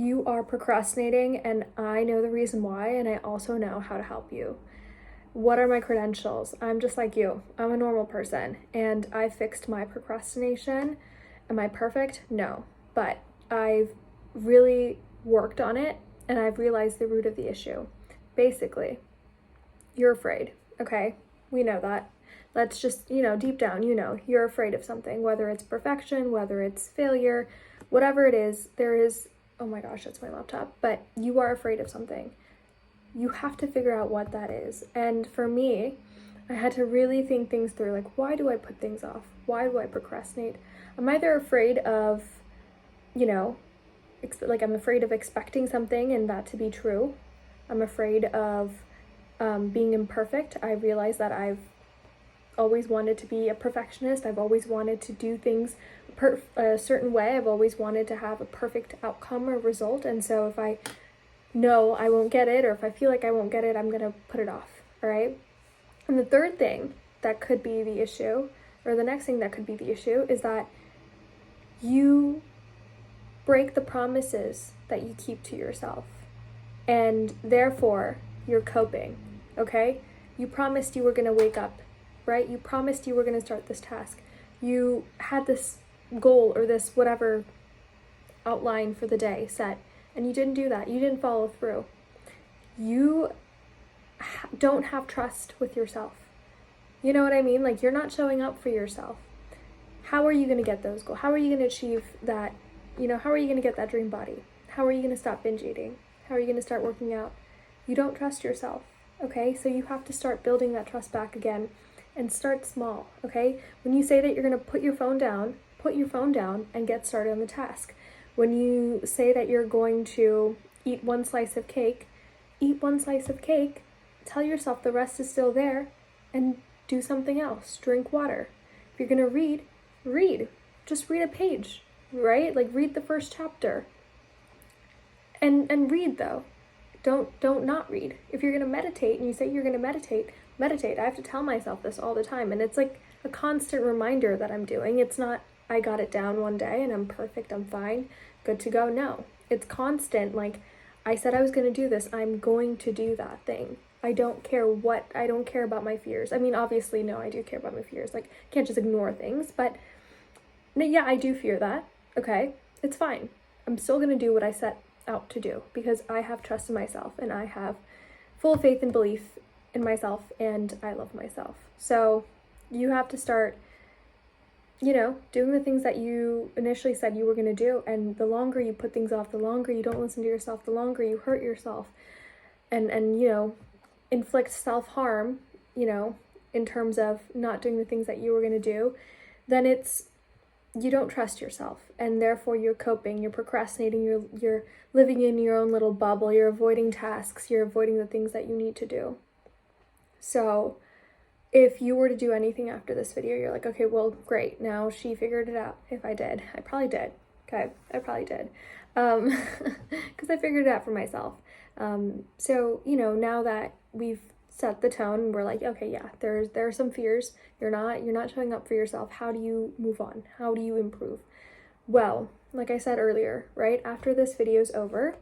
you are procrastinating, and I know the reason why, and I also know how to help you. What are my credentials? I'm just like you. I'm a normal person, and I fixed my procrastination. Am I perfect? No. But I've really worked on it, and I've realized the root of the issue. Basically, you're afraid, okay? We know that. Let's just, deep down, you're afraid of something, whether it's perfection, whether it's failure, whatever it is, oh my gosh, that's my laptop, but you are afraid of something. You have to figure out what that is. And for me, I had to really think things through, like, why do I put things off? Why do I procrastinate? I'm either afraid of, I'm afraid of expecting something and that to be true. I'm afraid of being imperfect. I realize that I've always wanted to be a perfectionist. I've always wanted to do things a certain way. I've always wanted to have a perfect outcome or result. And so if I know I won't get it, or if I feel like I won't get it, I'm going to put it off, all right? And the third thing that could be the issue, or the next thing that could be the issue, is that you break the promises that you keep to yourself. And therefore, you're coping, okay? You promised you were going to wake up, right? You promised you were going to start this task. You had this goal or this whatever outline for the day set, and you didn't do that. You didn't follow through. You don't have trust with yourself. You know what I mean? Like, you're not showing up for yourself. How are you going to get those goals? How are you going to achieve that? How are you going to get that dream body? How are you going to stop binge eating? How are you going to start working out? You don't trust yourself, okay? So you have to start building that trust back again and start small, okay? When you say that you're going to put your phone down and get started on the task. When you say that you're going to eat one slice of cake, eat one slice of cake, tell yourself the rest is still there, and do something else. Drink water. If you're going to read. Just read a page, right? Like, read the first chapter. And read, though. Don't not read. If you're going to meditate and you say you're going to meditate. I have to tell myself this all the time, and it's like a constant reminder that I'm doing. It's not, I got it down one day and I'm perfect, I'm fine, good to go. No, it's constant. Like, I said I was going to do this, I'm going to do that thing. I don't care about my fears. I mean, obviously, no, I do care about my fears. Like, I can't just ignore things, but yeah, I do fear that. Okay, it's fine. I'm still going to do what I set out to do because I have trust in myself and I have full faith and belief in myself, and I love myself. So you have to start, doing the things that you initially said you were going to do. And the longer you put things off, the longer you don't listen to yourself, the longer you hurt yourself and inflict self-harm, in terms of not doing the things that you were going to do, then you don't trust yourself, and therefore you're coping, you're procrastinating, you're living in your own little bubble, you're avoiding tasks, you're avoiding the things that you need to do. So if you were to do anything after this video, you're like, okay, well, great, now she figured it out. If I did, I probably did. Okay, I probably did. Because I figured it out for myself. So, now that we've set the tone and we're like, okay, yeah, there are some fears. You're not showing up for yourself. How do you move on? How do you improve? Well, like I said earlier, right after this video is over,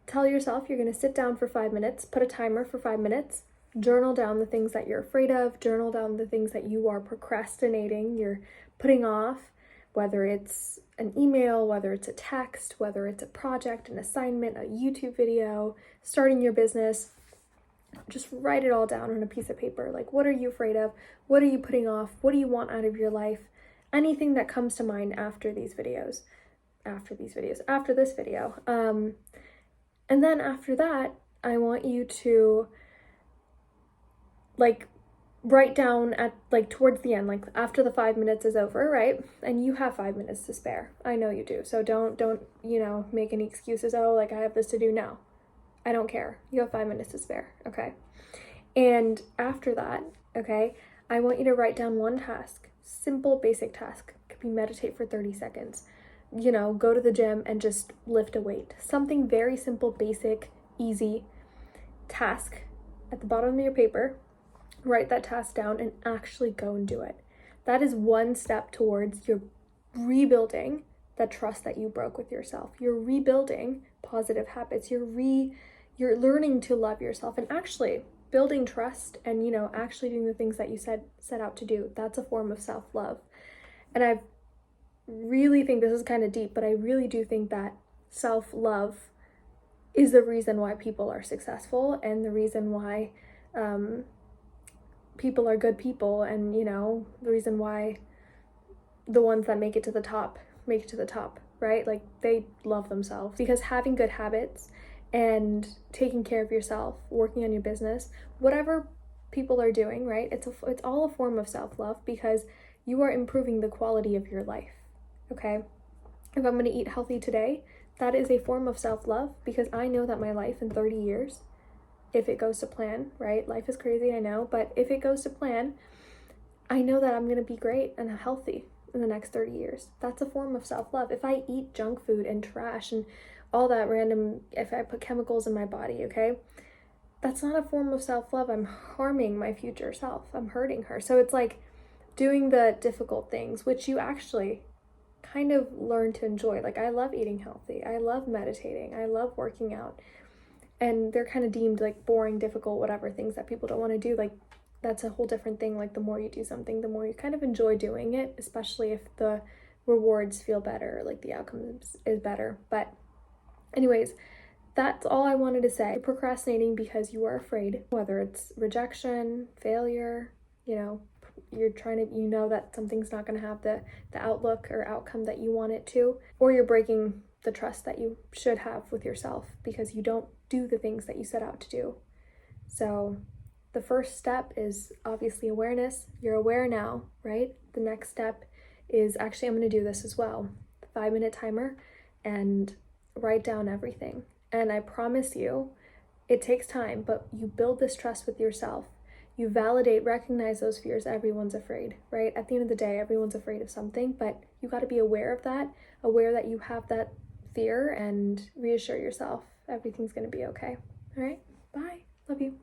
tell yourself you're going to sit down for 5 minutes, put a timer for 5 minutes, journal down the things that you're afraid of, journal down the things that you are procrastinating, you're putting off, whether it's an email, whether it's a text, whether it's a project, an assignment, a YouTube video, starting your business. Just write it all down on a piece of paper. Like, what are you afraid of? What are you putting off? What do you want out of your life? Anything that comes to mind after this video. And then after that, I want you to write down at towards the end, after the 5 minutes is over, right? And you have 5 minutes to spare. I know you do. So don't make any excuses. Oh, I have this to do. No, I don't care. You have 5 minutes to spare. Okay. And after that, okay, I want you to write down one task, simple, basic task. Could be meditate for 30 seconds, go to the gym and just lift a weight. Something very simple, basic, easy task at the bottom of your paper. Write that task down and actually go and do it. That is one step towards your rebuilding that trust that you broke with yourself. You're rebuilding positive habits. You're learning to love yourself and actually building trust and, actually doing the things that you set out to do. That's a form of self-love. And I really think this is kind of deep, but I really do think that self-love is the reason why people are successful and the reason why people are good people, and the reason why the ones that make it to the top, right? Like, they love themselves. Because having good habits and taking care of yourself, working on your business, whatever people are doing, right? It's all a form of self-love, because you are improving the quality of your life, okay? If I'm going to eat healthy today, that is a form of self-love, because I know that my life in 30 years, if it goes to plan, right? Life is crazy, I know, but if it goes to plan, I know that I'm going to be great and healthy in the next 30 years. That's a form of self-love. If I eat junk food and trash and all that random, if I put chemicals in my body, okay, that's not a form of self-love. I'm harming my future self. I'm hurting her. So it's like doing the difficult things, which you actually kind of learn to enjoy. Like, I love eating healthy. I love meditating. I love working out. And they're kind of deemed like boring, difficult, whatever, things that people don't want to do. Like, that's a whole different thing. Like, the more you do something, the more you kind of enjoy doing it, especially if the rewards feel better, like the outcome is better. But anyways, that's all I wanted to say. You're procrastinating because you are afraid, whether it's rejection, failure, you're trying to, that something's not going to have the outlook or outcome that you want it to, or you're breaking the trust that you should have with yourself because you don't do the things that you set out to do. So the first step is obviously awareness. You're aware now, right? The next step is, actually, I'm going to do this as well, 5-minute timer, and write down everything. And I promise you, it takes time, but you build this trust with yourself. You validate, recognize those fears. Everyone's afraid, right? At the end of the day, everyone's afraid of something, but you got to be aware of that, aware that you have that fear, and reassure yourself everything's going to be okay. All right? Bye. Love you.